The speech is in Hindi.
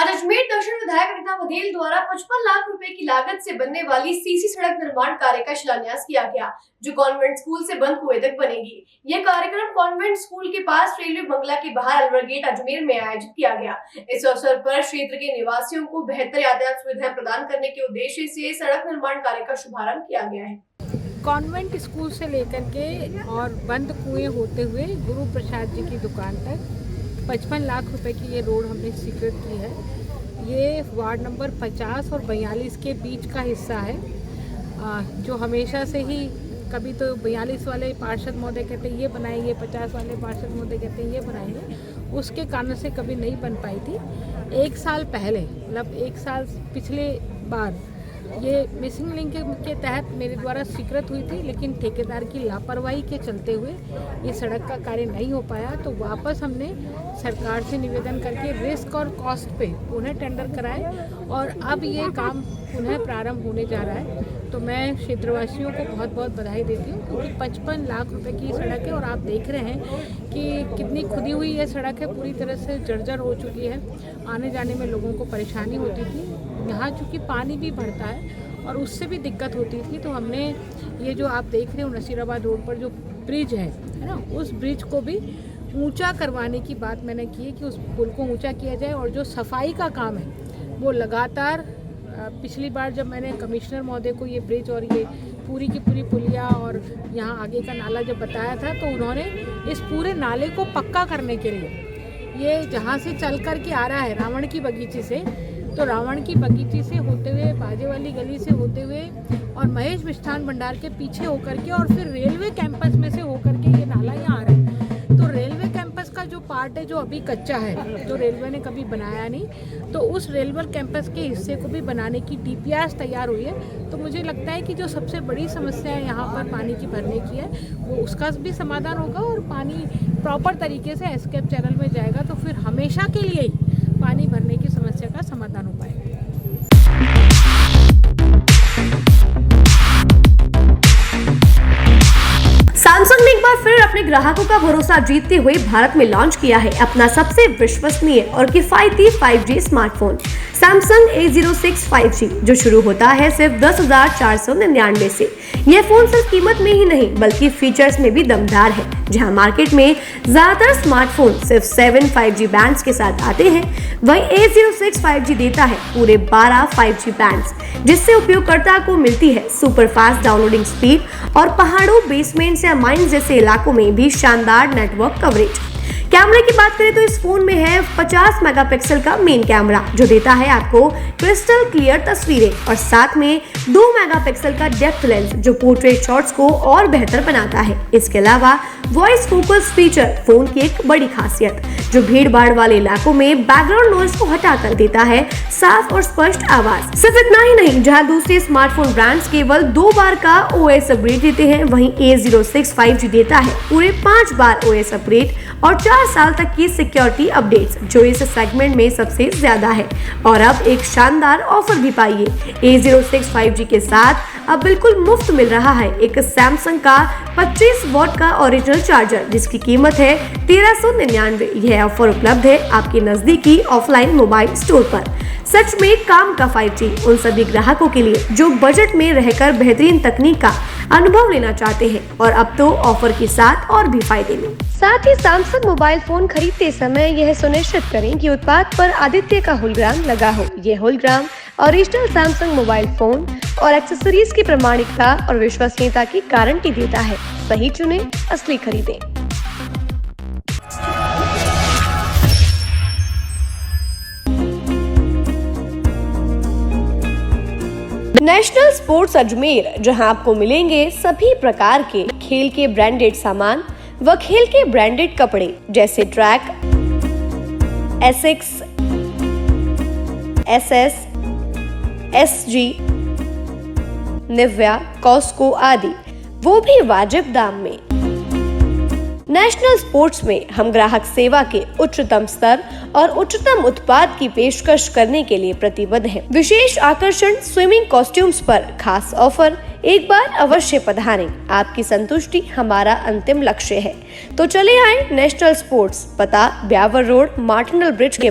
आज अजमेर दक्षिण विधायक रीता बघेल द्वारा 55 लाख रुपए की लागत से बनने वाली सीसी सड़क निर्माण कार्य का शिलान्यास किया गया, जो कॉन्वेंट स्कूल से बंद कुएं तक बनेगी। यह कार्यक्रम कॉन्वेंट स्कूल के पास रेलवे बंगला के बाहर अलवर गेट अजमेर में आयोजित किया गया। इस अवसर पर क्षेत्र के निवासियों को बेहतर यातायात सुविधाएं प्रदान करने के उद्देश्य से सड़क निर्माण कार्य का शुभारंभ किया गया है। कॉन्वेंट स्कूल से लेकर के और बंद कुएं होते हुए गुरु प्रसाद जी की दुकान तक 55 लाख रुपए की ये रोड हमने स्वीकृत की है। ये वार्ड नंबर 50 और 42 के बीच का हिस्सा है, जो हमेशा से ही कभी तो 42 वाले पार्षद महोदय कहते हैं ये बनाएंगे, 50 वाले पार्षद महोदय कहते हैं ये बनाएंगे, उसके कारण से कभी नहीं बन पाई थी। एक साल पहले, मतलब एक साल पिछले बार ये मिसिंग लिंक के तहत मेरे द्वारा स्वीकृत हुई थी, लेकिन ठेकेदार की लापरवाही के चलते हुए ये सड़क का कार्य नहीं हो पाया। तो वापस हमने सरकार से निवेदन करके रिस्क और कॉस्ट पे पुनः टेंडर कराए और अब ये काम पुनः प्रारंभ होने जा रहा है। तो मैं क्षेत्रवासियों को बहुत बहुत बधाई देती हूँ, क्योंकि 55 लाख रुपए की सड़क है और आप देख रहे हैं कि कितनी खुदी हुई ये सड़क है, पूरी तरह से जर्जर हो चुकी है। आने जाने में लोगों को परेशानी होती थी। यहाँ चूँकि पानी भी बढ़ता है और उससे भी दिक्कत होती थी, तो हमने ये जो आप देख रहे हो नसीराबाद रोड पर जो ब्रिज है ना, उस ब्रिज को भी ऊंचा करवाने की बात मैंने की है कि उस पुल को ऊंचा किया जाए। और जो सफाई का काम है वो लगातार, पिछली बार जब मैंने कमिश्नर महोदय को ये ब्रिज और ये पूरी की पूरी पुलिया और यहाँ आगे का नाला जब बताया था, तो उन्होंने इस पूरे नाले को पक्का करने के लिए, ये जहाँ से चल कर के आ रहा है रावण की बगीचे से, तो रावण की बगीचे से होते हुए, बाजे वाली गली से होते हुए और महेश मिष्ठान भंडार के पीछे होकर के और फिर रेलवे कैंपस में से होकर के ये नाला यहाँ आ रहा है। तो रेलवे कैंपस का जो पार्ट है जो अभी कच्चा है, जो रेलवे ने कभी बनाया नहीं, तो उस रेलवे कैंपस के हिस्से को भी बनाने की DPRs तैयार हुई है। तो मुझे लगता है कि जो सबसे बड़ी समस्या है यहाँ पर पानी की भरने की है, वो उसका भी समाधान होगा और पानी प्रॉपर तरीके से एस्केप चैनल में जाएगा, तो फिर हमेशा के लिए ही पानी भरने की समस्या का समाधान हो पाएगा। सैमसंग ने एक बार फिर अपने ग्राहकों का भरोसा जीतते हुए भारत में लॉन्च किया है अपना सबसे विश्वसनीय और किफायती 5G smartphone Samsung A06 5G, जो शुरू होता है सिर्फ 10,499 से। यह फोन सिर्फ कीमत में ही नहीं बल्कि फीचर्स में भी दमदार है। जहां मार्केट में ज्यादातर स्मार्टफोन सिर्फ 7 5G बैंड्स के साथ आते हैं, वहीं A06 5G देता है पूरे 12 5G बैंड्स, जिससे उपयोगकर्ता को मिलती है सुपर फास्ट डाउनलोडिंग स्पीड और पहाड़ों, बेसमेंट्स या माइंस जैसे इलाकों में भी शानदार नेटवर्क कवरेज। कैमरे की बात करें तो इस फोन में है 50 मेगापिक्सल का मेन कैमरा, जो देता है आपको क्रिस्टल क्लियर तस्वीरें, और साथ में 2 मेगापिक्सल का डेप्थ लेंस, जो पोर्ट्रेट शॉट्स को और बेहतर बनाता है। इसके अलावा वॉइस फोकस फीचर फोन की एक बड़ी खासियत, जो भीड़ भाड़ वाले इलाकों में बैकग्राउंड नॉइज को हटाकर देता है साफ और स्पष्ट आवाज। सिर्फ इतना ही नहीं, जहां दूसरे स्मार्टफोन ब्रांड्स केवल 2 बार का OS अपग्रेड देते हैं, वहीं A06 5G देता है पूरे 5 बार OS अपग्रेड और 4 साल तक की सिक्योरिटी अपडेट्स, जो इस सेगमेंट में सबसे ज्यादा है। और अब एक शानदार ऑफर भी पाइए। A06 5G के साथ अब बिल्कुल मुफ्त मिल रहा है एक सैमसंग का 25 वॉट का ओरिजिनल चार्जर, जिसकी कीमत है 1399। यह ऑफर उपलब्ध है आपके नजदीकी ऑफलाइन मोबाइल स्टोर पर। सच में काम का 5G उन सभी ग्राहकों के लिए जो बजट में रहकर बेहतरीन तकनीक का अनुभव लेना चाहते हैं, और अब तो ऑफर के साथ और भी फायदे में। साथ ही सैमसंग मोबाइल फोन खरीदते समय यह सुनिश्चित करें कि उत्पाद पर आदित्य का होलोग्राम लगा हो। यह hologram original Samsung mobile phone और एक्सेसरीज की प्रामाणिकता और विश्वसनीयता की गारंटी देता है। सही चुने, असली खरीदें। नेशनल स्पोर्ट्स अजमेर, जहां आपको मिलेंगे सभी प्रकार के खेल के ब्रांडेड सामान व खेल के ब्रांडेड कपड़े, जैसे ट्रैक, एसिक्स, SS, SG, निव्या, कॉस्को आदि, वो भी वाजिब दाम में। नेशनल स्पोर्ट्स में हम ग्राहक सेवा के उच्चतम स्तर और उच्चतम उत्पाद की पेशकश करने के लिए प्रतिबद्ध हैं। विशेष आकर्षण स्विमिंग कॉस्ट्यूम्स पर खास ऑफर। एक बार अवश्य पधारें, आपकी संतुष्टि हमारा अंतिम लक्ष्य है। तो चले आए नेशनल स्पोर्ट्स, पता ब्यावर रोड, मार्टिनल ब्रिज के